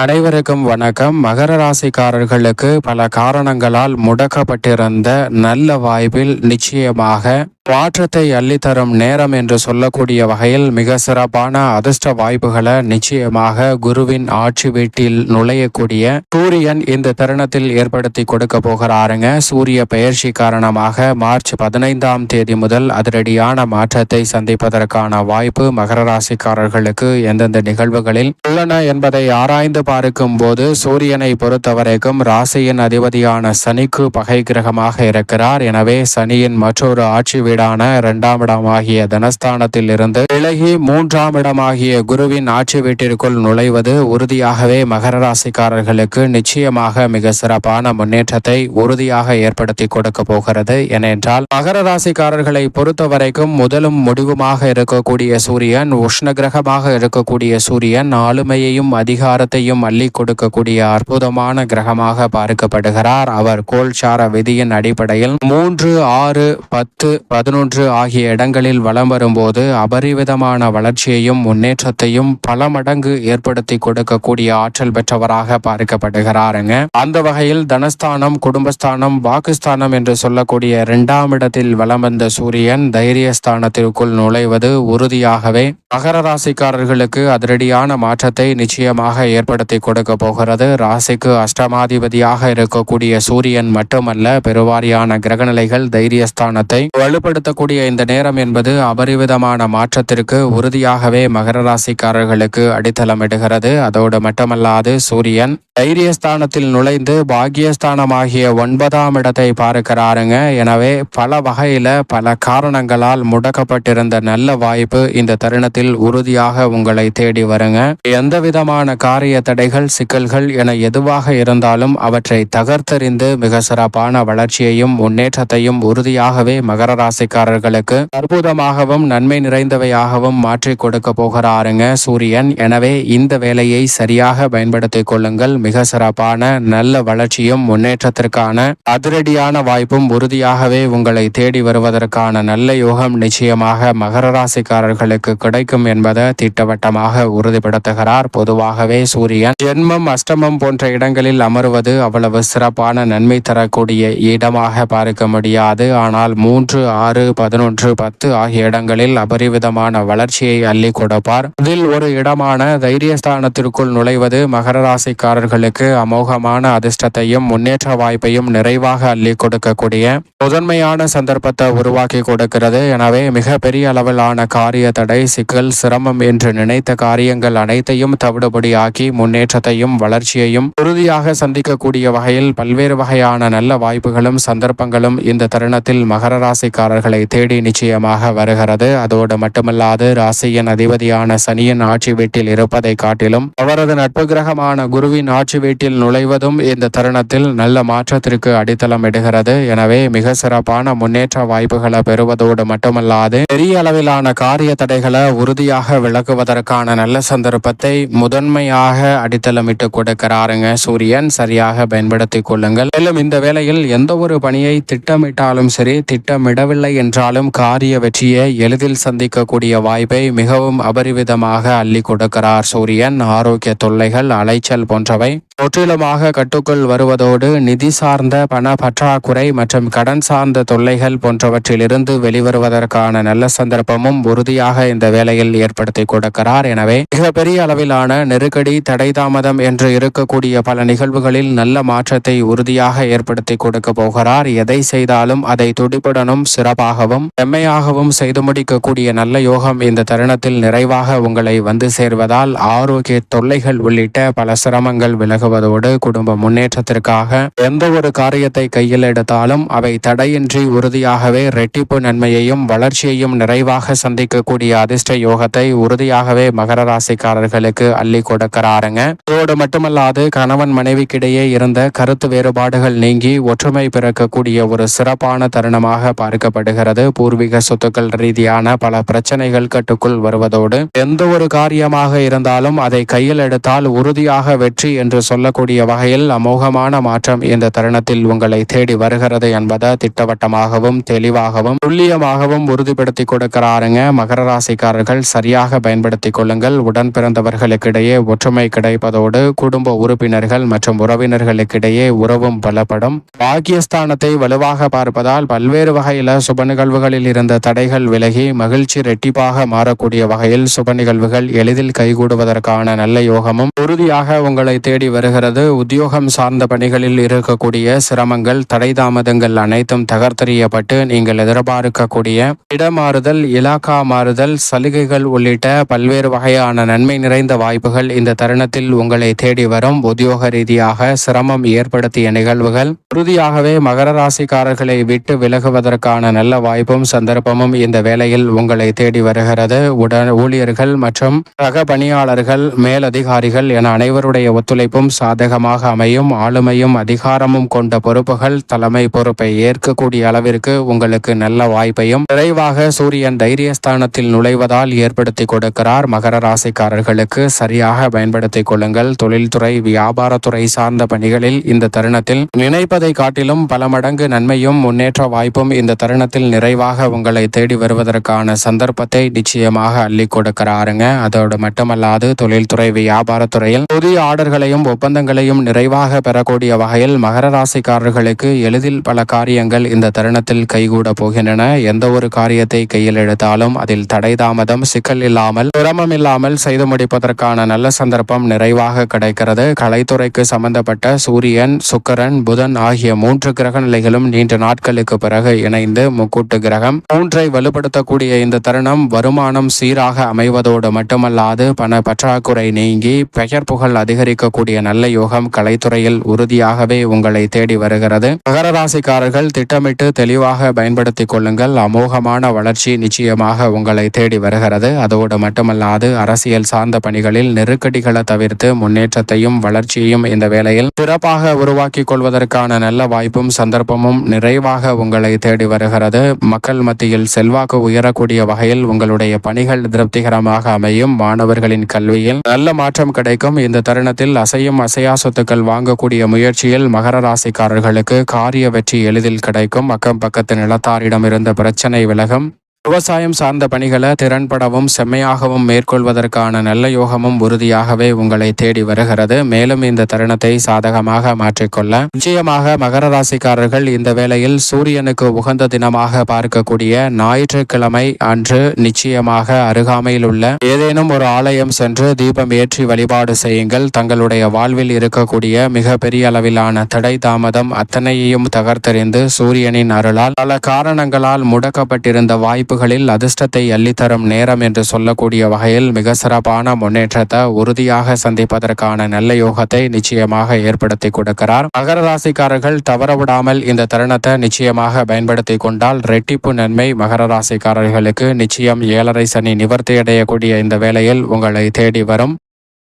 அனைவருக்கும் வணக்கம். மகர ராசிக்காரர்களுக்கு பல காரணங்களால் முடக்கப்பட்டிருந்த நல்ல வாய்ப்பில் நிச்சயமாக மாற்றத்தை அள்ளித்தரும் நேரம் என்று சொல்லக்கூடிய வகையில் மிக சிறப்பான அதிர்ஷ்ட வாய்ப்புகளை நிச்சயமாக குருவின் ஆட்சி வீட்டில் நுழையக்கூடிய சூரியன் இந்த தருணத்தில் ஏற்படுத்தி கொடுக்க போகிறாருங்க. சூரிய பெயர்ச்சி காரணமாக மார்ச் 15ஆம் தேதி முதல் அதிரடியான மாற்றத்தை சந்திப்பதற்கான வாய்ப்பு மகர ராசிக்காரர்களுக்கு எந்தெந்த நிகழ்வுகளில் உள்ளன என்பதை ஆராய்ந்து பார்க்கும் போது சூரியனை பொறுத்தவரைக்கும் ராசியின் அதிபதியான சனிக்கு பகை கிரகமாக இருக்கிறார். எனவே சனியின் மற்றொரு ஆட்சி வீடான 2ஆம் இடமாகிய தனஸ்தானத்தில் இருந்து விலகி 3ஆம் இடமாகிய குருவின் ஆட்சி வீட்டிற்குள் நுழைவது உறுதியாகவே மகர ராசிக்காரர்களுக்கு நிச்சயமாக மிக சிறப்பான முன்னேற்றத்தை உறுதியாக ஏற்படுத்தி கொடுக்க போகிறது. ஏனென்றால் மகர ராசிக்காரர்களை பொறுத்தவரைக்கும் முதலும் முடிவுமாக இருக்கக்கூடிய சூரியன், உஷ்ண கிரகமாக இருக்கக்கூடிய சூரியன் ஆளுமையையும் அதிகாரத்தையும் அள்ளி கொடுக்கக்கூடிய அற்புதமான கிரகமாக பார்க்கப்படுகிறார். அவர் கோல்சார விதியின் அடிப்படையில் 3, 6, 10, 11 ஆகிய இடங்களில் வலம் வரும்போது அபரிவிதமான வளர்ச்சியையும் முன்னேற்றத்தையும் பல மடங்கு ஏற்படுத்தி கொடுக்கக்கூடிய ஆற்றல் பெற்றவராக பார்க்கப்படுகிறாருங்க. அந்த வகையில் தனஸ்தானம், குடும்பஸ்தானம், வாக்குஸ்தானம் என்று சொல்லக்கூடிய 2ஆம் இடத்தில் வலம் வந்த சூரியன் தைரியஸ்தானத்திற்குள் நுழைவது உறுதியாகவே மகர ராசிக்காரர்களுக்கு அதிரடியான மாற்றத்தை நிச்சயமாக ஏற்படுத்தி கொடுக்க போகிறது. ராசிக்கு அஷ்டமாதிபதியாக இருக்கக்கூடிய சூரியன் மட்டுமல்ல, பெருவாரியான கிரகநிலைகள் தைரியஸ்தானத்தை வலுப்படுத்தக்கூடிய இந்த நேரம் என்பது அபரிவிதமான மாற்றத்திற்கு உறுதியாகவே மகர ராசிக்காரர்களுக்கு அடித்தளமிடுகிறது. அதோடு மட்டுமல்லாது சூரியன் தைரியஸ்தானத்தில் நுழைந்து பாக்கியஸ்தானமாகிய 9ஆம் இடத்தை பார்க்கிறாருங்க. எனவே பல வகையில பல காரணங்களால் முடக்கப்பட்டிருந்த நல்ல வாய்ப்பு இந்த தருணத்தில் உறுதியாக உங்களை தேடி வருங்க. எந்த விதமான காரிய தடைகள், சிக்கல்கள் என எதுவாக இருந்தாலும் அவற்றை தகர்த்தெறிந்து மிக சிறப்பான வளர்ச்சியையும் முன்னேற்றத்தையும் உறுதியாகவே மகர ராசிக்காரர்களுக்கு அற்புதமாகவும் நன்மை நிறைந்தவையாகவும் மாற்றி கொடுக்க போகிறாருங்க சூரியன். எனவே இந்த வேலையை சரியாக பயன்படுத்திக் கொள்ளுங்கள். மிக சிறப்பான நல்ல வளர்ச்சியும் முன்னேற்றத்திற்கான அதிரடியான வாய்ப்பும் உறுதியாகவே உங்களை தேடி வருவதற்கான நல்ல யோகம் நிச்சயமாக மகர ராசிக்காரர்களுக்கு கிடைக்கும் என்பதை திட்டவட்டமாக உறுதிப்படுத்துகிறார். பொதுவாகவே சூரியன் ஜென்மம், அஷ்டமம் போன்ற இடங்களில் அமர்வது அவ்வளவு சிறப்பான நன்மை தரக்கூடிய இடமாக பார்க்க முடியாது. ஆனால் 3, 6, 11, 10 ஆகிய இடங்களில் அபரிவிதமான வளர்ச்சியை அள்ளி கொடுப்பார். இதில் ஒரு இடமான தைரியஸ்தானத்திற்குள் நுழைவது மகர ராசிக்காரர்களுக்கு அமோகமான அதிர்ஷ்டத்தையும் முன்னேற்ற வாய்ப்பையும் நிறைவாக அள்ளி கொடுக்கக்கூடிய முதன்மையான சந்தர்ப்பத்தை உருவாக்கி கொடுக்கிறது. எனவே மிக பெரிய அளவிலான காரிய தடை, சிக்கல், சிரமம் என்று நினைத்த காரியங்கள் அனைத்தையும் தவிடுபடியாக்கி முன்னேற்றத்தையும் வளர்ச்சியையும் உறுதியாக சந்திக்கக்கூடிய வகையில் பல்வேறு வகையான நல்ல வாய்ப்புகளும் சந்தர்ப்பங்களும் இந்த தருணத்தில் மகர ராசிக்காரர்களை தேடி நிச்சயமாக வருகிறது. அதோடு மட்டுமல்லாது ராசியின் அதிபதியான சனியின் ஆட்சி வீட்டில் இருப்பதை காட்டிலும் அவரது நட்பு கிரகமான குருவின் ஆட்சி வீட்டில் நுழைவதும் இந்த தருணத்தில் நல்ல மாற்றத்திற்கு அடித்தளம் இடுகிறது. எனவே மிக சிறப்பான முன்னேற்ற வாய்ப்புகளை பெறுவதோடு மட்டுமல்லாது பெரிய அளவிலான காரிய தடைகளை உறுதியாக விளக்குவதற்கான நல்ல சந்தர்ப்பத்தை முதன்மையாக அடித்தளமிட்டு கொடுக்கிறாருங்க சூரியன். சரியாக பயன்படுத்திக் கொள்ளுங்கள். மேலும் இந்த வேளையில் எந்த ஒரு பணியை திட்டமிட்டாலும் சரி, திட்டமிடவில்லை என்றாலும் காரிய வெற்றியை எளிதில் சந்திக்கக்கூடிய வாய்ப்பை மிகவும் அபரிவிதமாக அள்ளி கொடுக்கிறார் சூரியன். ஆரோக்கிய தொல்லைகள், அலைச்சல் போன்றவை முற்றிலுமாக கட்டுக்குள் வருவதோடு நிதி சார்ந்த பண பற்றாக்குறை மற்றும் கடன் சார்ந்த தொல்லைகள் போன்றவற்றிலிருந்து வெளிவருவதற்கான நல்ல சந்தர்ப்பமும் உறுதியாக இந்த வேளையில் ஏற்படுத்தி கொடுக்கிறார். எனவே மிகப்பெரிய அளவிலான நெருக்கடி, தடை, தாமதம் என்று இருக்கக்கூடிய பல நிகழ்வுகளில் நல்ல மாற்றத்தை உறுதியாக ஏற்படுத்தி கொடுக்க போகிறார். எதை செய்தாலும் அதை துடிப்புடனும் சிறப்பாகவும் செம்மையாகவும் செய்து முடிக்கக்கூடிய நல்ல யோகம் இந்த தருணத்தில் நிறைவாக உங்களை வந்து சேர்வதால் ஆரோக்கிய தொல்லைகள் உள்ளிட்ட பல சிரமங்கள் விலகுவதோடு குடும்ப முன்னேற்றத்திற்காக எந்த ஒரு காரியத்தை கையில் எடுத்தாலும் அவை தடையின்றி உறுதியாகவே இரட்டிப்பு நன்மையையும் வளர்ச்சியையும் நிறைவாக சந்திக்கக்கூடிய அதிர்ஷ்ட யோகத்தை உறுதியாகவே மகர ராசிக்காரர்களுக்கு அள்ளி கொடுக்கிறாருங்க. அதோடு மட்டுமல்லாது கணவன் மனைவிக்கிடையே இருந்த கருத்து வேறுபாடுகள் நீங்கி ஒற்றுமை பிறக்கக்கூடிய ஒரு சிறப்பான தருணமாக பார்க்கப்படுகிறது. பூர்வீக சொத்துக்கள் ரீதியான பல பிரச்சனைகள் கட்டுக்குள் வருவதோடு எந்த ஒரு காரியமாக இருந்தாலும் அதை கையில் எடுத்தால் உறுதியாக வெற்றி என்று சொல்ல சொல்லக்கூடிய வகையில் அமோகமான மாற்றம் இந்த தருணத்தில் உங்களை தேடி வருகிறது என்பதை திட்டவட்டமாகவும் தெளிவாகவும் துல்லியமாகவும் உறுதிப்படுத்தி கொடுக்கிறாருங்க. மகர ராசிக்காரர்கள் சரியாக பயன்படுத்திக் கொள்ளுங்கள். உடன் பிறந்தவர்களுக்கிடையே ஒற்றுமை கிடைப்பதோடு குடும்ப உறுப்பினர்கள் மற்றும் உறவினர்களுக்கிடையே உறவும் பலப்படும். பாக்கியஸ்தானத்தை வலுவாக பார்ப்பதால் பல்வேறு வகையில சுப நிகழ்வுகளில் இருந்த தடைகள் விலகி மகிழ்ச்சி ரெட்டிப்பாக மாறக்கூடிய வகையில் சுப நிகழ்வுகள் எளிதில் கைகூடுவதற்கான நல்ல யோகமும் உறுதியாக உங்களை தேடி வருகிறது. உத்தியோகம் சார்ந்த பணிகளில் இருக்கக்கூடிய சிரமங்கள் தடை தாமதங்கள் அனைத்தும் தகர்த்தெறியப்பட்டு நீங்கள் எதிர்பார்க்கக்கூடிய இடமாறுதல் இலாக்கா மாறுதல் சலுகைகள் உள்ளிட்ட பல்வேறு வகையான நன்மை நிறைந்த வாய்ப்புகள் இந்த தருணத்தில் உங்களை தேடி வரும். உத்தியோக ரீதியாக சிரமம் ஏற்படுத்திய நிகழ்வுகள் உறுதியாகவே மகர ராசிக்காரர்களை விட்டு விலகுவதற்கான நல்ல வாய்ப்பும் சந்தர்ப்பமும் இந்த வேளையில் உங்களை தேடி வருகிறது. ஊழியர்கள் மற்றும் சக பணியாளர்கள் மேலதிகாரிகள் என அனைவருடைய ஒத்துழைப்பும் சாதகமாக அமையும். ஆளுமையும் அதிகாரமும் கொண்ட பொறுப்புகள் தலைமை பொறுப்பை ஏற்கக்கூடிய அளவிற்கு உங்களுக்கு நல்ல வாய்ப்பையும் விரைவாக சூரியன் தைரியஸ்தானத்தில் நுழைவதால் ஏற்படுத்தி கொடுக்கிறார். மகர ராசிக்காரர்களுக்கு சரியாக பயன்படுத்திக் கொள்ளுங்கள். தொழில்துறை வியாபாரத்துறை சார்ந்த பணிகளில் இந்த தருணத்தில் நினைப்பதை காட்டிலும் பல மடங்கு நன்மையும் முன்னேற்ற வாய்ப்பும் இந்த தருணத்தில் நிறைவாக உங்களை தேடி வருவதற்கான சந்தர்ப்பத்தை நிச்சயமாக அள்ளி கொடுக்கிறாருங்க. அதோடு மட்டுமல்லாது தொழில்துறை வியாபாரத்துறையில் புதிய ஆர்டர்களையும் ஒப்பந்தங்களையும் நிறைவாக பெறக்கூடிய வகையில் மகர ராசிக்காரர்களுக்கு எளிதில் பல காரியங்கள் இந்த தருணத்தில் கைகூட போகின்றன. எந்த ஒரு காரியத்தை கையில் எடுத்தாலும் அதில் தடை தாமதம் சிக்கல் இல்லாமல் சிரமம் இல்லாமல் செய்து முடிப்பதற்கான நல்ல சந்தர்ப்பம் நிறைவாக கிடைக்கிறது. கலைத்துறைக்கு சம்பந்தப்பட்ட சூரியன் சுக்கிரன் புதன் ஆகிய 3 கிரக நிலைகளும் நீண்ட நாட்களுக்கு பிறகு இணைந்து முக்கூட்டு கிரகம் 3ஐ வலுப்படுத்தக்கூடிய இந்த தருணம் வருமானம் சீராக அமைவதோடு மட்டுமல்லாது பண பற்றாக்குறை நீங்கி பெயர் புகழ் அதிகரிக்கக்கூடிய நல்ல யோகம் கலைத்துறையில் உறுதியாகவே உங்களை தேடி வருகிறது. மகர ராசிக்காரர்கள் திட்டமிட்டு தெளிவாக பயன்படுத்திக் கொள்ளுங்கள். அமோகமான வளர்ச்சி நிச்சயமாக உங்களை தேடி வருகிறது. அதோடு மட்டுமல்லாது அரசியல் சார்ந்த பணிகளில் நெருக்கடிகளை தவிர்த்து முன்னேற்றத்தையும் வளர்ச்சியையும் இந்த வேளையில் சிறப்பாக உருவாக்கி கொள்வதற்கான நல்ல வாய்ப்பும் சந்தர்ப்பமும் நிறைவாக உங்களை தேடி வருகிறது. மக்கள் மத்தியில் செல்வாக்கு உயரக்கூடிய வகையில் உங்களுடைய பணிகள் திருப்திகரமாக அமையும். மாணவர்களின் கல்வியில் நல்ல மாற்றம் கிடைக்கும். இந்த தருணத்தில் அசையும் அசையா சொத்துக்கள் வாங்கக்கூடிய முயற்சியில் மகர ராசிக்காரர்களுக்கு காரிய வெற்றி எளிதில் கிடைக்கும். அக்கம் பக்கத்து நிலத்தாரிடம் இருந்த பிரச்சனை விலகும். விவசாயம் சார்ந்த பணிகளை திறன்படவும் செம்மையாகவும் மேற்கொள்வதற்கான நல்ல யோகமும் உறுதியாகவே உங்களை தேடி வருகிறது. மேலும் இந்த தருணத்தை சாதகமாக மாற்றிக்கொள்ள நிச்சயமாக மகர ராசிக்காரர்கள் இந்த வேளையில் சூரியனுக்கு உகந்த தினமாக பார்க்கக்கூடிய ஞாயிற்றுக்கிழமை அன்று நிச்சயமாக அருகாமையில் உள்ள ஏதேனும் ஒரு ஆலயம் சென்று தீபம் ஏற்றி வழிபாடு செய்யுங்கள். தங்களுடைய வாழ்வில் இருக்கக்கூடிய மிக பெரிய அளவிலான தடை தாமதம் அத்தனையையும் தகர்த்தெறிந்து சூரியனின் அருளால் பல காரணங்களால் முடக்கப்பட்டிருந்த வாய்ப்பு அதிர்ஷ்டத்தை அள்ளித்தரும் நேரம் என்று சொல்லக்கூடிய வகையில் மிக சிறப்பான முன்னேற்றத்தை உறுதியாக சந்திப்பதற்கான நல்ல யோகத்தை நிச்சயமாக ஏற்படுத்தி கொடுக்கிறார். மகர ராசிக்காரர்கள் தவறவிடாமல் இந்த தருணத்தை நிச்சயமாக பயன்படுத்தி கொண்டால் ரெட்டிப்பு நன்மை மகர ராசிக்காரர்களுக்கு நிச்சயம். 7.5 சனி நிவர்த்தி அடையக்கூடிய இந்த வேளையில் உங்களை தேடி வரும்.